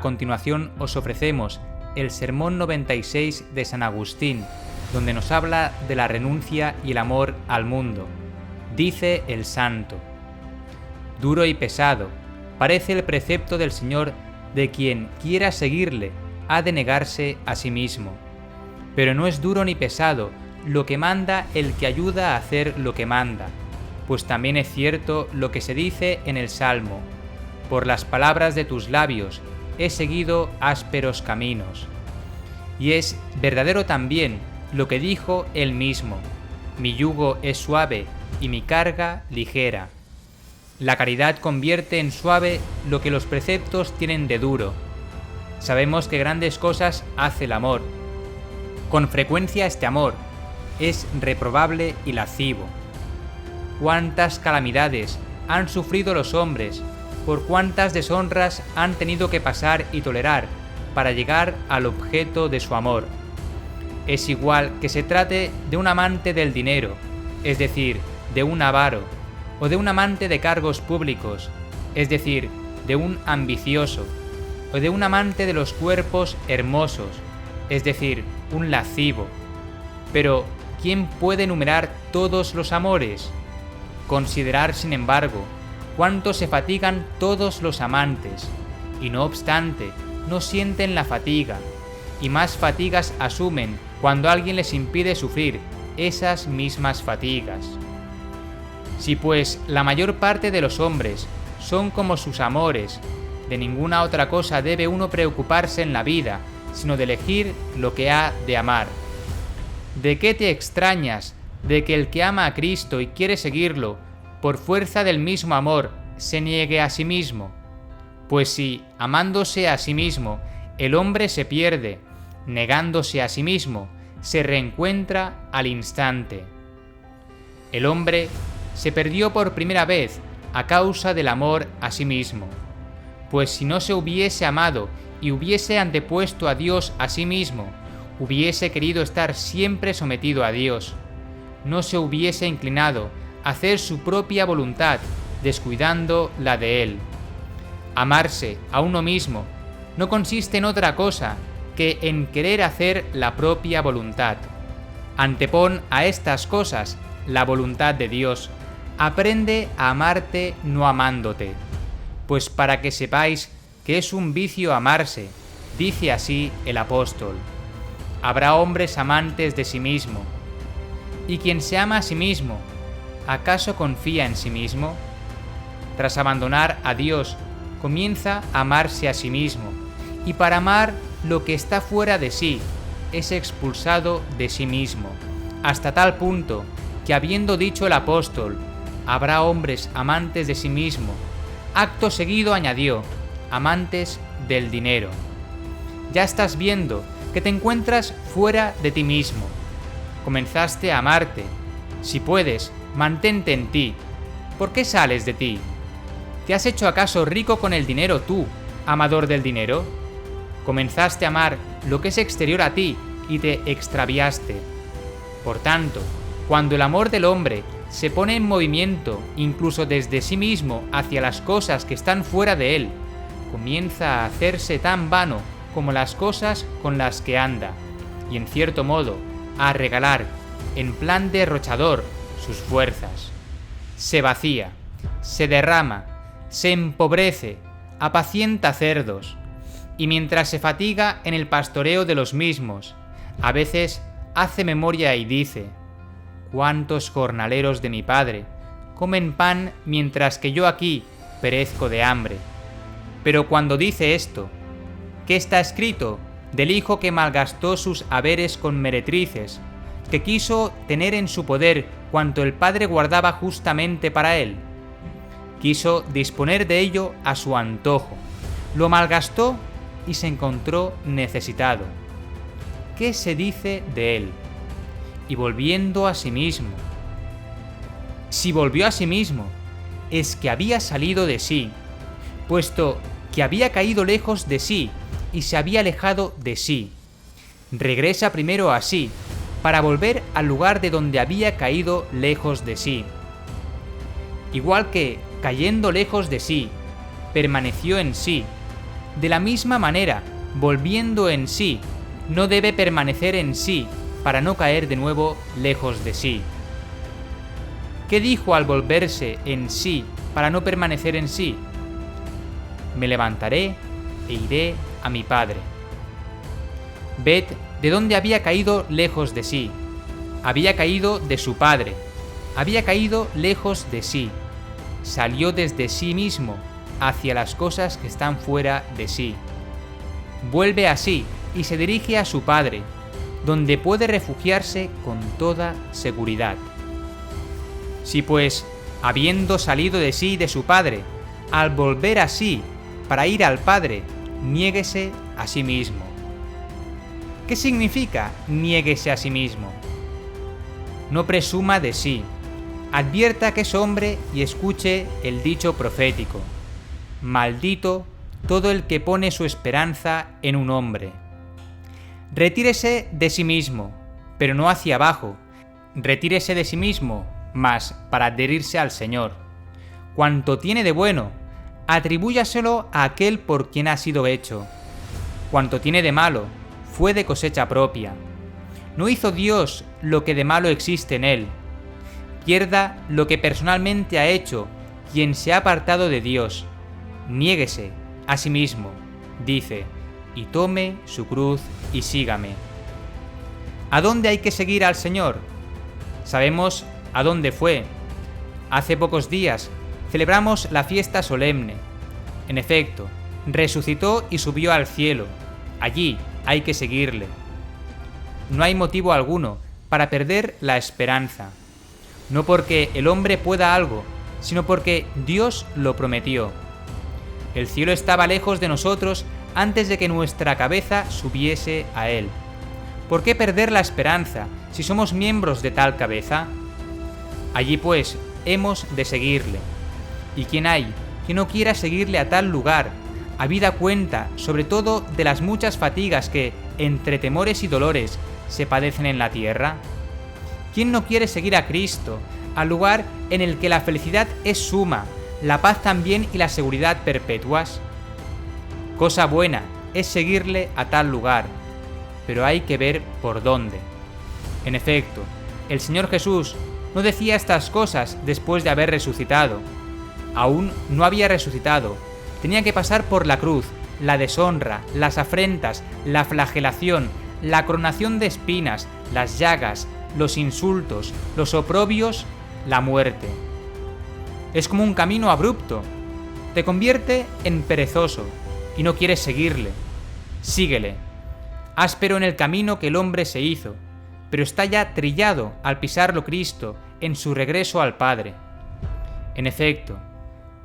continuación os ofrecemos el Sermón 96 de San Agustín, donde nos habla de la renuncia y el amor al mundo. Dice el santo: duro y pesado parece el precepto del Señor de quien quiera seguirle ha de negarse a sí mismo. Pero no es duro ni pesado lo que manda el que ayuda a hacer lo que manda, pues también es cierto lo que se dice en el Salmo: por las palabras de tus labios he seguido ásperos caminos. Y es verdadero también lo que dijo él mismo: mi yugo es suave y mi carga ligera. La caridad convierte en suave lo que los preceptos tienen de duro. Sabemos que grandes cosas hace el amor. Con frecuencia este amor es reprobable y lascivo. Cuántas calamidades han sufrido los hombres, por cuántas deshonras han tenido que pasar y tolerar para llegar al objeto de su amor. Es igual que se trate de un amante del dinero, es decir, de un avaro, o de un amante de cargos públicos, es decir, de un ambicioso, o de un amante de los cuerpos hermosos, es decir, un lascivo. Pero, ¿quién puede enumerar todos los amores? Considerar, sin embargo, cuánto se fatigan todos los amantes, y no obstante, no sienten la fatiga, y más fatigas asumen cuando alguien les impide sufrir esas mismas fatigas. Si pues la mayor parte de los hombres son como sus amores, de ninguna otra cosa debe uno preocuparse en la vida, sino de elegir lo que ha de amar. ¿De qué te extrañas de que el que ama a Cristo y quiere seguirlo, por fuerza del mismo amor, se niegue a sí mismo? Pues si, amándose a sí mismo, el hombre se pierde, negándose a sí mismo, se reencuentra al instante. El hombre se perdió por primera vez a causa del amor a sí mismo, pues si no se hubiese amado y hubiese antepuesto a Dios a sí mismo, hubiese querido estar siempre sometido a Dios, no se hubiese inclinado a hacer su propia voluntad, descuidando la de Él. Amarse a uno mismo no consiste en otra cosa que en querer hacer la propia voluntad. Antepon a estas cosas la voluntad de Dios. Aprende a amarte no amándote. Pues para que sepáis que es un vicio amarse, dice así el apóstol: habrá hombres amantes de sí mismo. ¿Y quien se ama a sí mismo, acaso confía en sí mismo? Tras abandonar a Dios, comienza a amarse a sí mismo, y para amar lo que está fuera de sí, es expulsado de sí mismo, hasta tal punto que, habiendo dicho el apóstol: habrá hombres amantes de sí mismo, acto seguido añadió: amantes del dinero. Ya estás viendo que te encuentras fuera de ti mismo. Comenzaste a amarte. Si puedes, mantente en ti. ¿Por qué sales de ti? ¿Te has hecho acaso rico con el dinero tú, amador del dinero? Comenzaste a amar lo que es exterior a ti y te extraviaste. Por tanto, cuando el amor del hombre se pone en movimiento incluso desde sí mismo hacia las cosas que están fuera de él, comienza a hacerse tan vano como las cosas con las que anda, y en cierto modo a regalar, en plan derrochador, sus fuerzas. Se vacía, se derrama, se empobrece, apacienta cerdos, y mientras se fatiga en el pastoreo de los mismos, a veces hace memoria y dice: ¿cuántos jornaleros de mi padre comen pan mientras que yo aquí perezco de hambre? Pero cuando dice esto, ¿qué está escrito del hijo que malgastó sus haberes con meretrices, que quiso tener en su poder cuanto el padre guardaba justamente para él? Quiso disponer de ello a su antojo, lo malgastó y se encontró necesitado. ¿Qué se dice de él? Y volviendo a sí mismo. Si volvió a sí mismo, es que había salido de sí, puesto que había caído lejos de sí y se había alejado de sí. Regresa primero a sí, para volver al lugar de donde había caído lejos de sí. Igual que, cayendo lejos de sí, permaneció en sí, de la misma manera, volviendo en sí, no debe permanecer en sí para no caer de nuevo lejos de sí. ¿Qué dijo al volverse en sí para no permanecer en sí? Me levantaré e iré a mi Padre. Ved de dónde había caído lejos de sí. Había caído de su Padre. Había caído lejos de sí. Salió desde sí mismo hacia las cosas que están fuera de sí. Vuelve a sí y se dirige a su Padre, donde puede refugiarse con toda seguridad. Si pues, habiendo salido de sí y de su Padre, al volver a sí para ir al Padre, niéguese a sí mismo. ¿Qué significa niéguese a sí mismo? No presuma de sí. Advierta que es hombre y escuche el dicho profético: maldito todo el que pone su esperanza en un hombre. Retírese de sí mismo, pero no hacia abajo. Retírese de sí mismo, mas para adherirse al Señor. Cuanto tiene de bueno, atribúyaselo a aquel por quien ha sido hecho. Cuanto tiene de malo, fue de cosecha propia. ¿No hizo Dios lo que de malo existe en él? Pierda lo que personalmente ha hecho quien se ha apartado de Dios. Niéguese a sí mismo, dice, y tome su cruz y sígame. ¿A dónde hay que seguir al Señor? Sabemos a dónde fue. Hace pocos días celebramos la fiesta solemne. En efecto, resucitó y subió al cielo. Allí hay que seguirle. No hay motivo alguno para perder la esperanza. No porque el hombre pueda algo, sino porque Dios lo prometió. El cielo estaba lejos de nosotros antes de que nuestra cabeza subiese a él. ¿Por qué perder la esperanza si somos miembros de tal cabeza? Allí pues hemos de seguirle. ¿Y quién hay que no quiera seguirle a tal lugar, habida cuenta sobre todo de las muchas fatigas que, entre temores y dolores, se padecen en la tierra? ¿Quién no quiere seguir a Cristo, al lugar en el que la felicidad es suma, la paz también y la seguridad perpetuas? Cosa buena es seguirle a tal lugar, pero hay que ver por dónde. En efecto, el Señor Jesús no decía estas cosas después de haber resucitado. Aún no había resucitado. Tenía que pasar por la cruz, la deshonra, las afrentas, la flagelación, la coronación de espinas, las llagas, los insultos, los oprobios, la muerte. Es como un camino abrupto. Te convierte en perezoso y no quieres seguirle. Síguele. Áspero en el camino que el hombre se hizo, pero está ya trillado al pisarlo Cristo en su regreso al Padre. En efecto,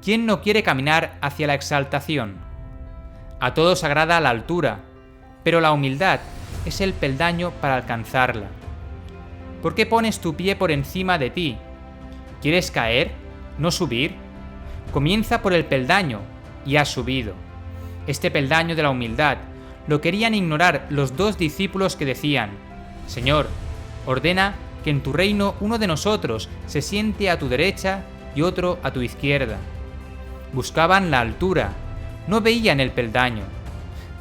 ¿quién no quiere caminar hacia la exaltación? A todos agrada la altura, pero la humildad es el peldaño para alcanzarla. ¿Por qué pones tu pie por encima de ti? ¿Quieres caer? ¿No subir? Comienza por el peldaño y has subido. Este peldaño de la humildad lo querían ignorar los dos discípulos que decían: Señor, ordena que en tu reino uno de nosotros se siente a tu derecha y otro a tu izquierda. Buscaban la altura, no veían el peldaño,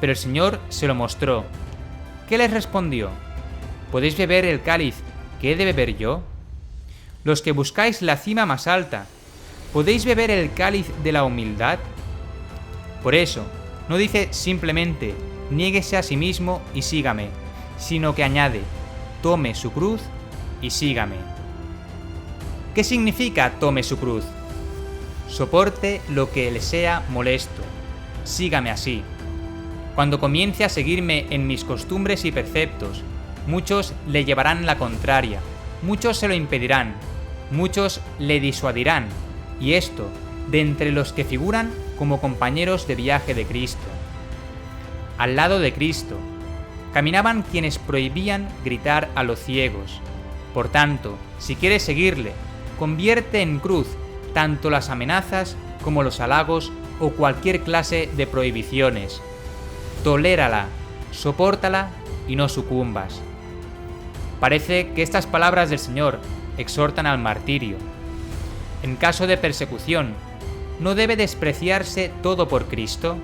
pero el Señor se lo mostró. ¿Qué les respondió? ¿Podéis beber el cáliz que he de beber yo? Los que buscáis la cima más alta, ¿podéis beber el cáliz de la humildad? Por eso, no dice simplemente, niéguese a sí mismo y sígame, sino que añade, tome su cruz y sígame. ¿Qué significa tome su cruz? Soporte lo que le sea molesto. Sígame así. Cuando comience a seguirme en mis costumbres y preceptos, muchos le llevarán la contraria, muchos se lo impedirán, muchos le disuadirán, y esto de entre los que figuran como compañeros de viaje de Cristo. Al lado de Cristo caminaban quienes prohibían gritar a los ciegos. Por tanto, si quieres seguirle, convierte en cruz tanto las amenazas como los halagos o cualquier clase de prohibiciones. Tolérala, sopórtala y no sucumbas. Parece que estas palabras del Señor exhortan al martirio. En caso de persecución, ¿no debe despreciarse todo por Cristo?